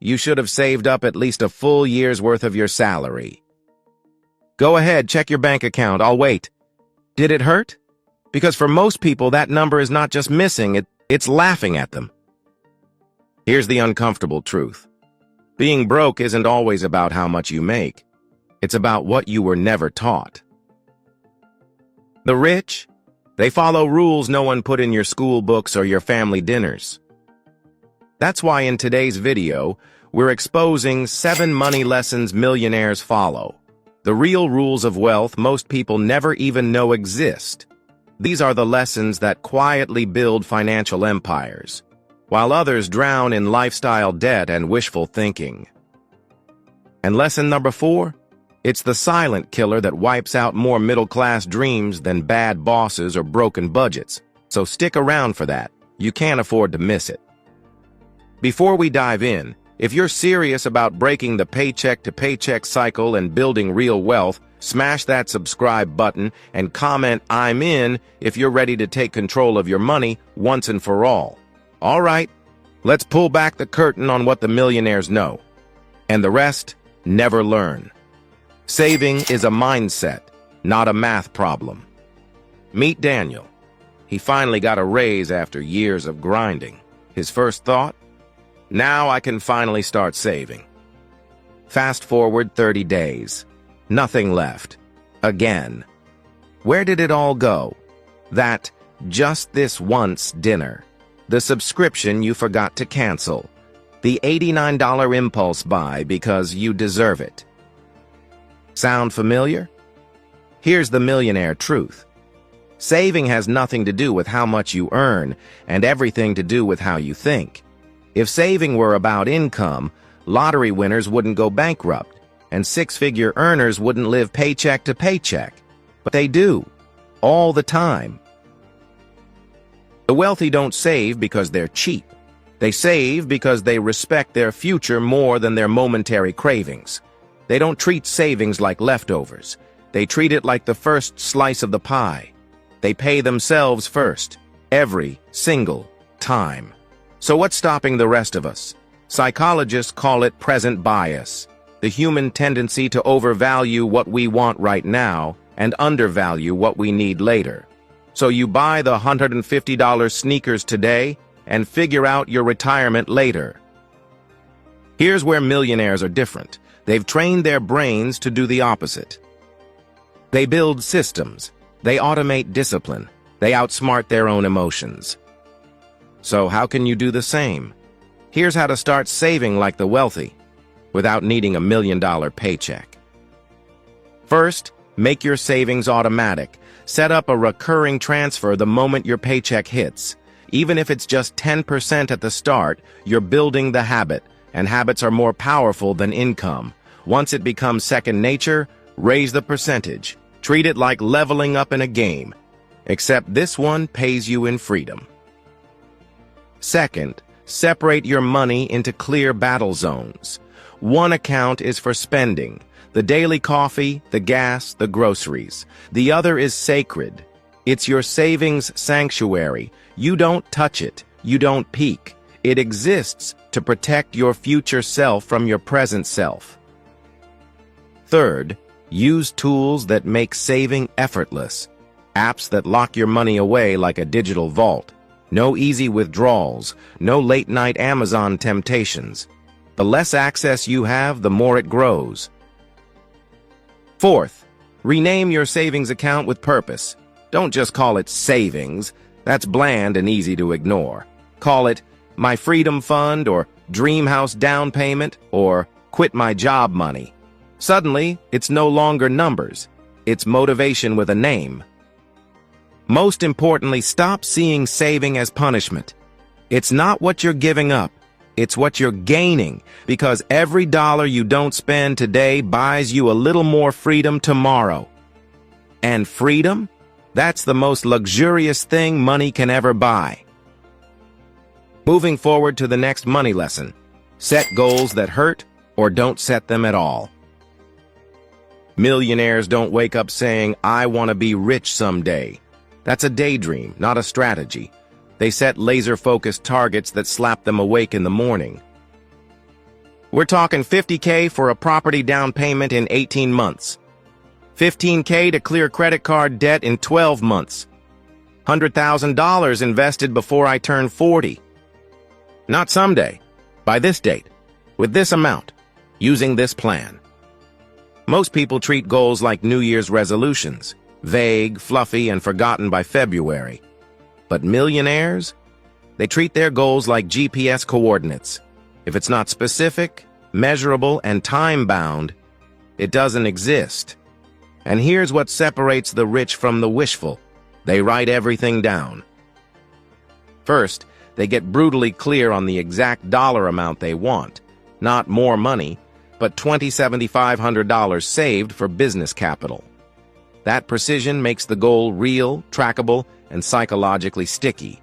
You should have saved up at least a full year's worth of your salary. Go ahead, check your bank account. I'll wait. Did it hurt? Because for most people, that number is not just missing, it's laughing at them. Here's the uncomfortable truth. Being broke isn't always about how much you make. It's about what you were never taught. The rich, they follow rules no one put in your school books or your family dinners. That's why in today's video, we're exposing 7 money lessons millionaires follow. The real rules of wealth most people never even know exist. These are the lessons that quietly build financial empires, while others drown in lifestyle debt and wishful thinking. And lesson number 4? It's the silent killer that wipes out more middle-class dreams than bad bosses or broken budgets. So stick around for that. You can't afford to miss it. Before we dive in, if you're serious about breaking the paycheck-to-paycheck cycle and building real wealth, smash that subscribe button and comment "I'm in" if you're ready to take control of your money once and for all. All right, let's pull back the curtain on what the millionaires know. And the rest, never learn. Saving is a mindset, not a math problem. Meet Daniel. He finally got a raise after years of grinding. His first thought? Now I can finally start saving. Fast forward 30 days. Nothing left. Again. Where did it all go? That just this once dinner. The subscription you forgot to cancel. The $89 impulse buy because you deserve it. Sound familiar? Here's the millionaire truth. Saving has nothing to do with how much you earn and everything to do with how you think. If saving were about income, lottery winners wouldn't go bankrupt, and six-figure earners wouldn't live paycheck to paycheck. But they do, all the time. The wealthy don't save because they're cheap. They save because they respect their future more than their momentary cravings. They don't treat savings like leftovers. They treat it like the first slice of the pie. They pay themselves first, every single time. So what's stopping the rest of us? Psychologists call it present bias, the human tendency to overvalue what we want right now and undervalue what we need later. So you buy the $150 sneakers today and figure out your retirement later. Here's where millionaires are different. They've trained their brains to do the opposite. They build systems. They automate discipline. They outsmart their own emotions. So how can you do the same? Here's how to start saving like the wealthy, without needing $1 million paycheck. First, make your savings automatic. Set up a recurring transfer the moment your paycheck hits. Even if it's just 10% at the start, you're building the habit, and habits are more powerful than income. Once it becomes second nature, raise the percentage. Treat it like leveling up in a game, except this one pays you in freedom. Second, separate your money into clear battle zones. One account is for spending, the daily coffee, the gas, the groceries. The other is sacred. It's your savings sanctuary. You don't touch it. You don't peek. It exists to protect your future self from your present self. Third, use tools that make saving effortless. Apps that lock your money away like a digital vault. No easy withdrawals, no late-night Amazon temptations. The less access you have, the more it grows. Fourth, rename your savings account with purpose. Don't just call it savings. That's bland and easy to ignore. Call it My Freedom Fund, or Dream House Down Payment, or Quit My Job Money. Suddenly, it's no longer numbers. It's motivation with a name. Most importantly, stop seeing saving as punishment. It's not what you're giving up. It's what you're gaining, because every dollar you don't spend today buys you a little more freedom tomorrow. And freedom? That's the most luxurious thing money can ever buy. Moving forward to the next money lesson. Set goals that hurt, or don't set them at all. Millionaires don't wake up saying, "I want to be rich someday." That's a daydream, not a strategy. They set laser-focused targets that slap them awake in the morning. We're talking $50K for a property down payment in 18 months. $15K to clear credit card debt in 12 months. $100,000 invested before I turn 40. Not someday. By this date. With this amount. Using this plan. Most people treat goals like New Year's resolutions. Vague, fluffy, and forgotten by February. But millionaires? They treat their goals like GPS coordinates. If it's not specific, measurable, and time-bound, it doesn't exist. And here's what separates the rich from the wishful. They write everything down. First, they get brutally clear on the exact dollar amount they want. Not more money, but $2,700 saved for business capital. That precision makes the goal real, trackable, and psychologically sticky.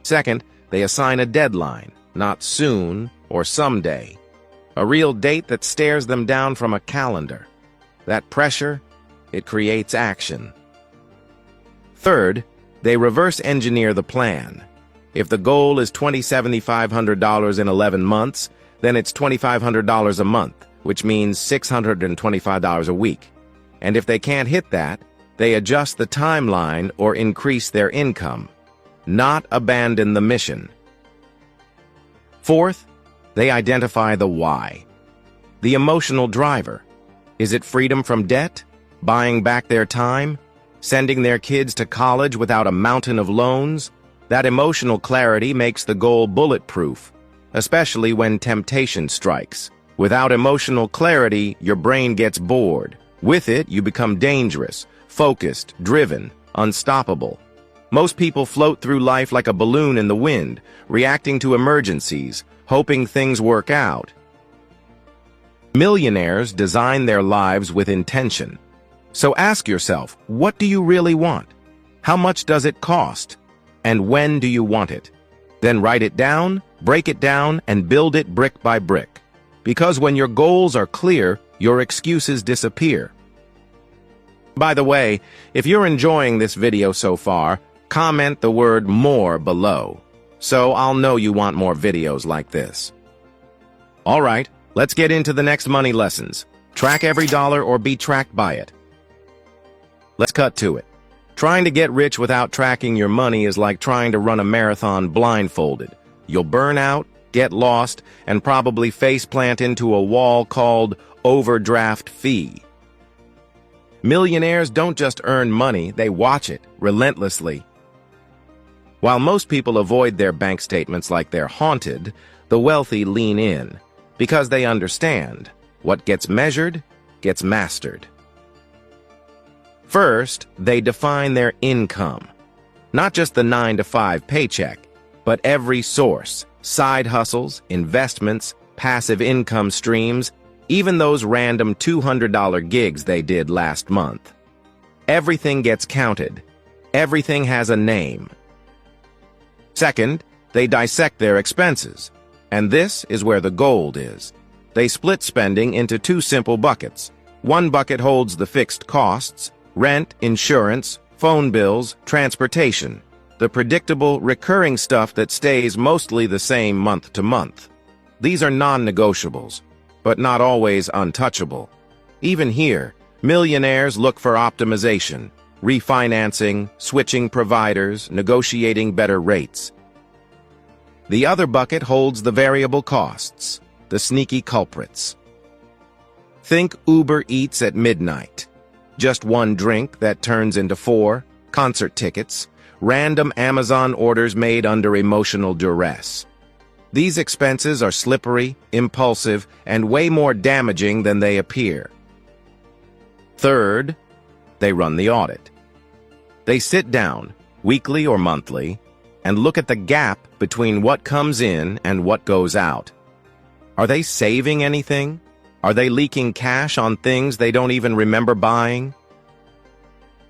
Second, they assign a deadline, not soon or someday. A real date that stares them down from a calendar. That pressure, it creates action. Third, they reverse engineer the plan. If the goal is $2,700 in 11 months, then it's $2,500 a month, which means $625 a week. And if they can't hit that, they adjust the timeline or increase their income, not abandon the mission. Fourth, they identify the why. The emotional driver. Is it freedom from debt? Buying back their time? Sending their kids to college without a mountain of loans? That emotional clarity makes the goal bulletproof, especially when temptation strikes. Without emotional clarity, your brain gets bored. With it, you become dangerous, focused, driven, unstoppable. Most people float through life like a balloon in the wind, reacting to emergencies, hoping things work out. Millionaires design their lives with intention. So ask yourself, what do you really want? How much does it cost? And when do you want it? Then write it down, break it down, and build it brick by brick. Because when your goals are clear, your excuses disappear. By the way, if you're enjoying this video so far, comment the word "more" below, so I'll know you want more videos like this. All right, let's get into the next money lessons. Track every dollar or be tracked by it. Let's cut to it. Trying to get rich without tracking your money is like trying to run a marathon blindfolded. You'll burn out, get lost, and probably faceplant into a wall called overdraft fee. Millionaires don't just earn money, they watch it relentlessly. While most people avoid their bank statements like they're haunted, the wealthy lean in, because they understand what gets measured gets mastered. First, they define their income. Not just the 9-to-5 paycheck, but every source, side hustles, investments, passive income streams, even those random $200 gigs they did last month. Everything gets counted. Everything has a name. Second, they dissect their expenses. And this is where the gold is. They split spending into two simple buckets. One bucket holds the fixed costs, rent, insurance, phone bills, transportation, the predictable, recurring stuff that stays mostly the same month to month. These are non-negotiables, but not always untouchable. Even here, millionaires look for optimization, refinancing, switching providers, negotiating better rates. The other bucket holds the variable costs, the sneaky culprits. Think Uber Eats at midnight. Just one drink that turns into 4, concert tickets, random Amazon orders made under emotional duress. These expenses are slippery, impulsive, and way more damaging than they appear. Third, they run the audit. They sit down, weekly or monthly, and look at the gap between what comes in and what goes out. Are they saving anything? Are they leaking cash on things they don't even remember buying?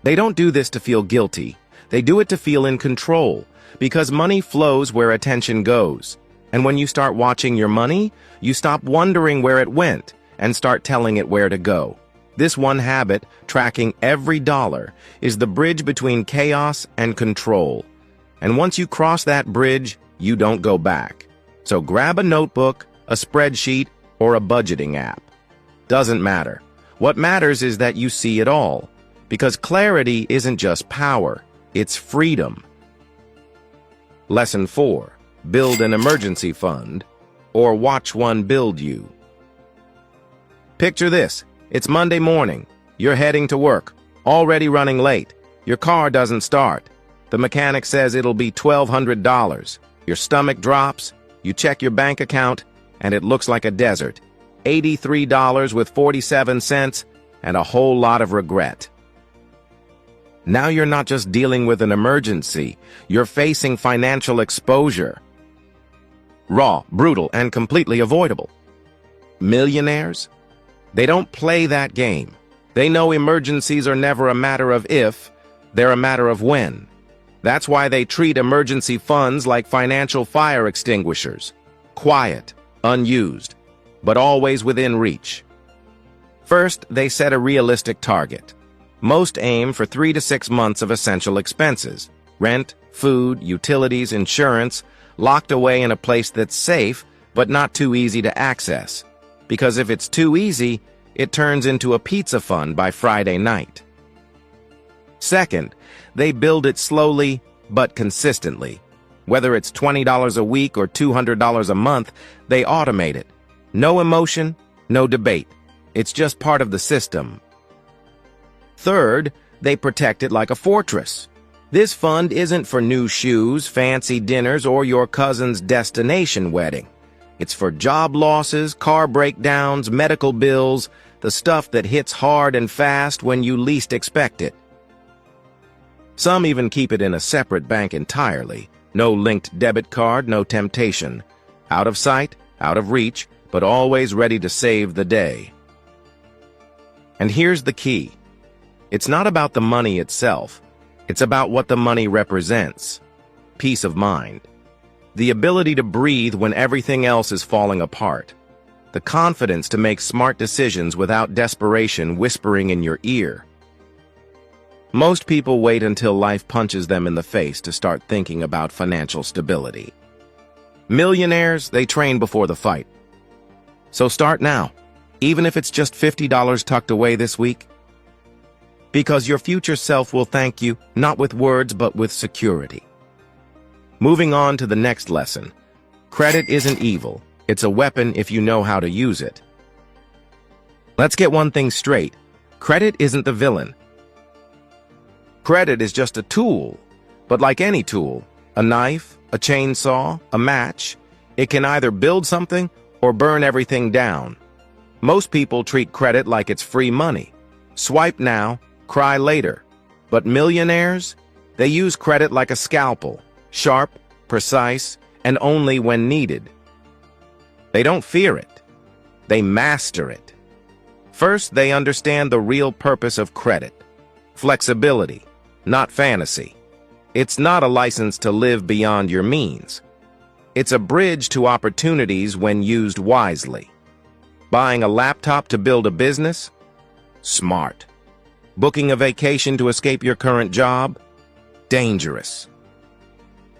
They don't do this to feel guilty. They do it to feel in control, because money flows where attention goes. And when you start watching your money, you stop wondering where it went and start telling it where to go. This one habit, tracking every dollar, is the bridge between chaos and control. And once you cross that bridge, you don't go back. So grab a notebook, a spreadsheet, or a budgeting app. Doesn't matter. What matters is that you see it all, because clarity isn't just power, it's freedom. Lesson 4. Build an emergency fund, or watch one build you. Picture this. It's Monday morning. You're heading to work, already running late. Your car doesn't start. The mechanic says it'll be $1,200. Your stomach drops, you check your bank account, and it looks like a desert. $83.47 and a whole lot of regret. Now you're not just dealing with an emergency, you're facing financial exposure. Raw, brutal, and completely avoidable. Millionaires? They don't play that game. They know emergencies are never a matter of if, they're a matter of when. That's why they treat emergency funds like financial fire extinguishers. Quiet, unused, but always within reach. First, they set a realistic target. Most aim for 3 to 6 months of essential expenses. Rent, food, utilities, insurance, locked away in a place that's safe, but not too easy to access. Because if it's too easy, it turns into a pizza fund by Friday night. Second, they build it slowly but consistently. Whether it's $20 a week or $200 a month, they automate it. No emotion, no debate. It's just part of the system. Third, they protect it like a fortress. This fund isn't for new shoes, fancy dinners, or your cousin's destination wedding. It's for job losses, car breakdowns, medical bills, the stuff that hits hard and fast when you least expect it. Some even keep it in a separate bank entirely. No linked debit card, no temptation. Out of sight, out of reach, but always ready to save the day. And here's the key. It's not about the money itself. It's about what the money represents. Peace of mind. The ability to breathe when everything else is falling apart. The confidence to make smart decisions without desperation whispering in your ear. Most people wait until life punches them in the face to start thinking about financial stability. Millionaires, they train before the fight. So start now, even if it's just $50 tucked away this week. Because your future self will thank you, not with words, but with security. Moving on to the next lesson. Credit isn't evil. It's a weapon if you know how to use it. Let's get one thing straight. Credit isn't the villain. Credit is just a tool, but like any tool, a knife, a chainsaw, a match, it can either build something or burn everything down. Most people treat credit like it's free money. Swipe now, cry later. But millionaires, they use credit like a scalpel, sharp, precise, and only when needed. They don't fear it. They master it. First, they understand the real purpose of credit. Flexibility, not fantasy. It's not a license to live beyond your means. It's a bridge to opportunities when used wisely. Buying a laptop to build a business? Smart. Booking a vacation to escape your current job? Dangerous.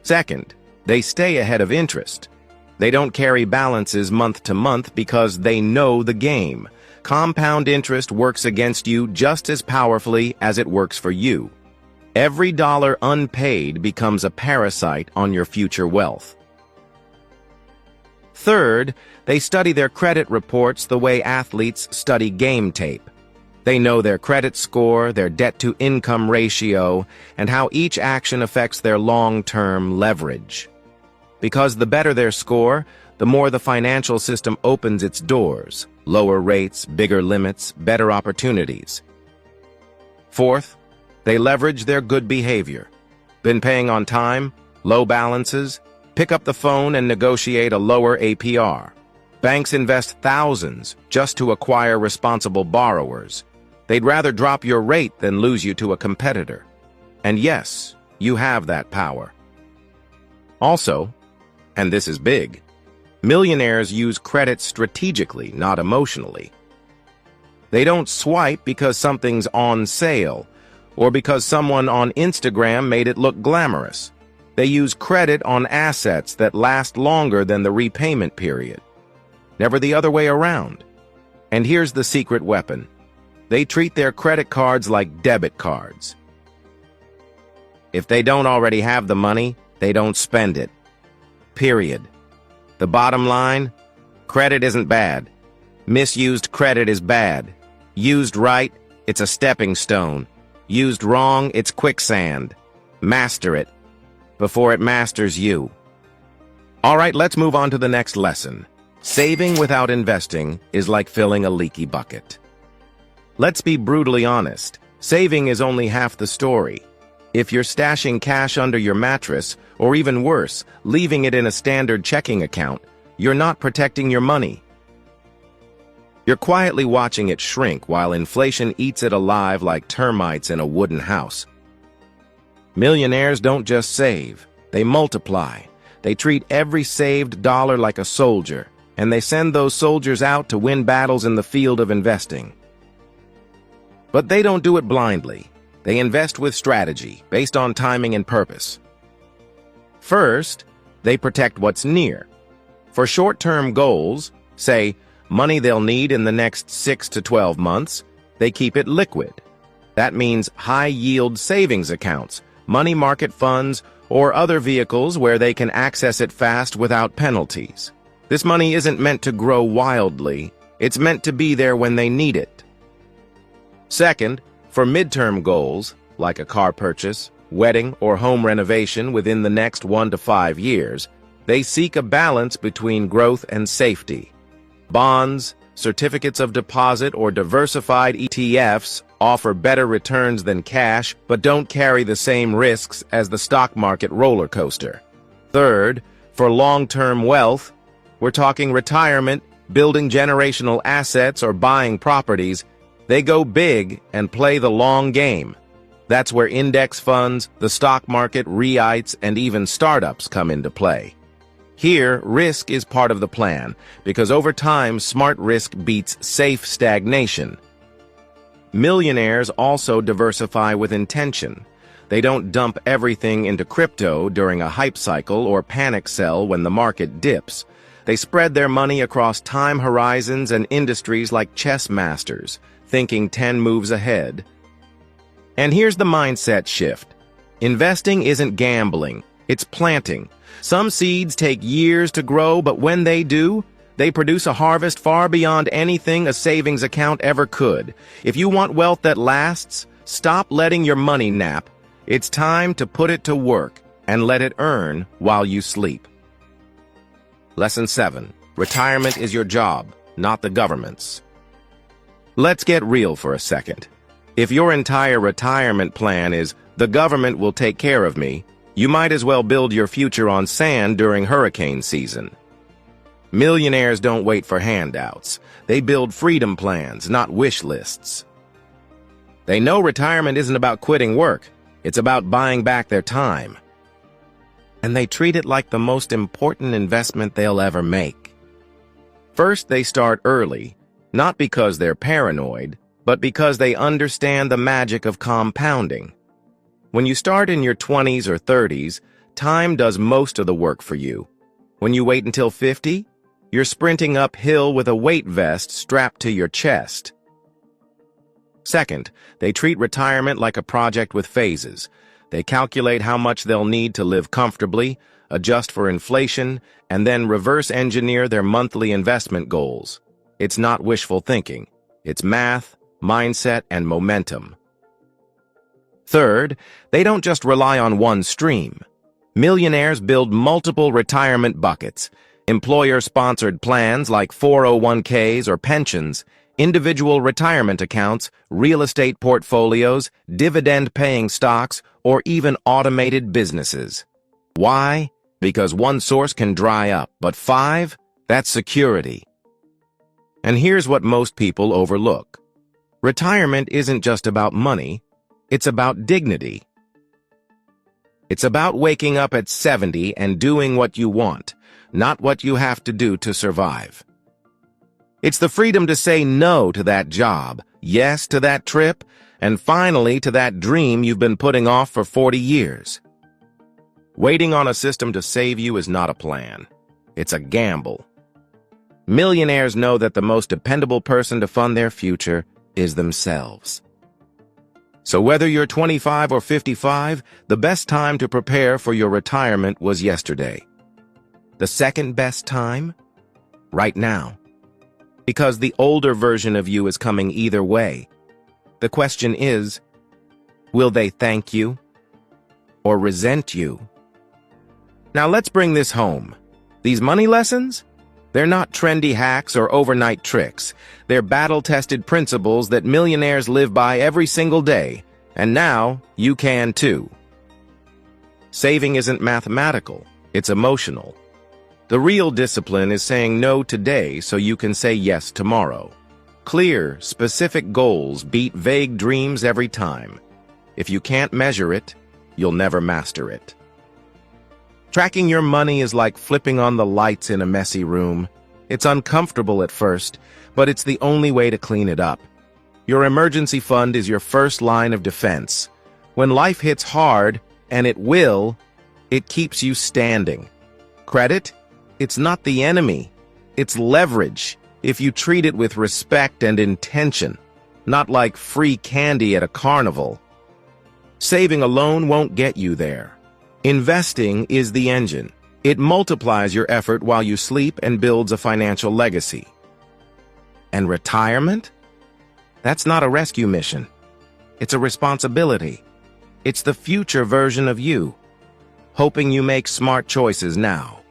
Second, they stay ahead of interest. They don't carry balances month to month because they know the game. Compound interest works against you just as powerfully as it works for you. Every dollar unpaid becomes a parasite on your future wealth. Third, they study their credit reports the way athletes study game tape. They know their credit score, their debt-to-income ratio, and how each action affects their long-term leverage. Because the better their score, the more the financial system opens its doors. Lower rates, bigger limits, better opportunities. Fourth, they leverage their good behavior. Been paying on time, low balances, pick up the phone and negotiate a lower APR. Banks invest thousands just to acquire responsible borrowers. They'd rather drop your rate than lose you to a competitor. And yes, you have that power. Also, and this is big, millionaires use credit strategically, not emotionally. They don't swipe because something's on sale, or because someone on Instagram made it look glamorous. They use credit on assets that last longer than the repayment period. never the other way around. And here's the secret weapon. They treat their credit cards like debit cards. If they don't already have the money, they don't spend it. Period. The bottom line? Credit isn't bad. Misused credit is bad. Used right, it's a stepping stone. Used wrong, it's quicksand. Master it before it masters you. All right, let's move on to the next lesson. Saving without investing is like filling a leaky bucket. Let's be brutally honest. Saving is only half the story. If you're stashing cash under your mattress, or even worse, leaving it in a standard checking account, you're not protecting your money. You're quietly watching it shrink while inflation eats it alive like termites in a wooden house. Millionaires don't just save, they multiply. They treat every saved dollar like a soldier, and they send those soldiers out to win battles in the field of investing. But they don't do it blindly. They invest with strategy, based on timing and purpose. First, they protect what's near. For short-term goals, say, money they'll need in the next 6 to 12 months, they keep it liquid. That means high-yield savings accounts, money market funds, or other vehicles where they can access it fast without penalties. This money isn't meant to grow wildly. It's meant to be there when they need it. Second, for midterm goals, like a car purchase, wedding, or home renovation within the next 1 to 5 years, they seek a balance between growth and safety. Bonds, certificates of deposit, or diversified ETFs offer better returns than cash, but don't carry the same risks as the stock market roller coaster. Third, for long-term wealth, we're talking retirement, building generational assets, or buying properties. They go big and play the long game. That's where index funds, the stock market, REITs, and even startups come into play. Here, risk is part of the plan, because over time, smart risk beats safe stagnation. Millionaires also diversify with intention. They don't dump everything into crypto during a hype cycle or panic sell when the market dips. They spread their money across time horizons and industries like chess masters, thinking 10 moves ahead. And here's the mindset shift. Investing isn't gambling, it's planting. Some seeds take years to grow, but when they do, they produce a harvest far beyond anything a savings account ever could. If you want wealth that lasts, stop letting your money nap. It's time to put it to work and let it earn while you sleep. Lesson 7. Retirement is your job, not the government's. Let's get real for a second. If your entire retirement plan is, the government will take care of me, you might as well build your future on sand during hurricane season. Millionaires don't wait for handouts. They build freedom plans, not wish lists. They know retirement isn't about quitting work. It's about buying back their time. And they treat it like the most important investment they'll ever make. First, they start early, not because they're paranoid, but because they understand the magic of compounding. When you start in your 20s or 30s, time does most of the work for you. When you wait until 50, you're sprinting uphill with a weight vest strapped to your chest. Second, they treat retirement like a project with phases. They calculate how much they'll need to live comfortably, adjust for inflation, and then reverse engineer their monthly investment goals. It's not wishful thinking. It's math, mindset, and momentum. Third, they don't just rely on one stream. Millionaires build multiple retirement buckets, employer-sponsored plans like 401ks or pensions, individual retirement accounts, real estate portfolios, dividend-paying stocks, or even automated businesses. Why? Because one source can dry up, but 5? That's security. And here's what most people overlook. Retirement isn't just about money. It's about dignity. It's about waking up at 70 and doing what you want, not what you have to do to survive. It's the freedom to say no to that job, yes to that trip, and finally to that dream you've been putting off for 40 years. Waiting on a system to save you is not a plan. It's a gamble. Millionaires know that the most dependable person to fund their future is themselves. So whether you're 25 or 55, the best time to prepare for your retirement was yesterday. The second best time? Right now. Because the older version of you is coming either way. The question is, will they thank you or resent you? Now let's bring this home. These money lessons? They're not trendy hacks or overnight tricks. They're battle-tested principles that millionaires live by every single day, and now you can too. Saving isn't mathematical, it's emotional. The real discipline is saying no today so you can say yes tomorrow. Clear, specific goals beat vague dreams every time. If you can't measure it, you'll never master it. Tracking your money is like flipping on the lights in a messy room. It's uncomfortable at first, but it's the only way to clean it up. Your emergency fund is your first line of defense. When life hits hard, and it will, it keeps you standing. Credit? It's not the enemy. It's leverage, if you treat it with respect and intention, not like free candy at a carnival. Saving alone won't get you there. Investing is the engine. It multiplies your effort while you sleep and builds a financial legacy. And retirement? That's not a rescue mission. It's a responsibility. It's the future version of you, hoping you make smart choices now.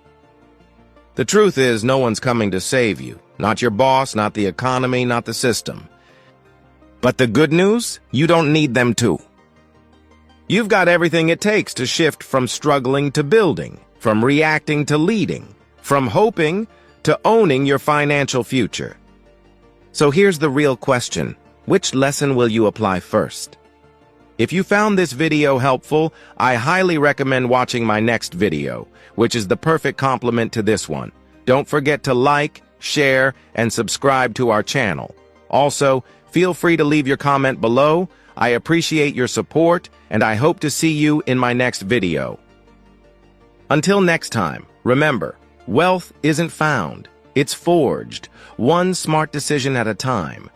The truth is, no one's coming to save you. Not your boss, not the economy, not the system. But the good news? You don't need them to. You've got everything it takes to shift from struggling to building, from reacting to leading, from hoping to owning your financial future. So here's the real question. Which lesson will you apply first? If you found this video helpful, I highly recommend watching my next video, which is the perfect complement to this one. Don't forget to like, share, and subscribe to our channel. Also, feel free to leave your comment below. I appreciate your support, and I hope to see you in my next video. Until next time, remember, wealth isn't found, it's forged, one smart decision at a time.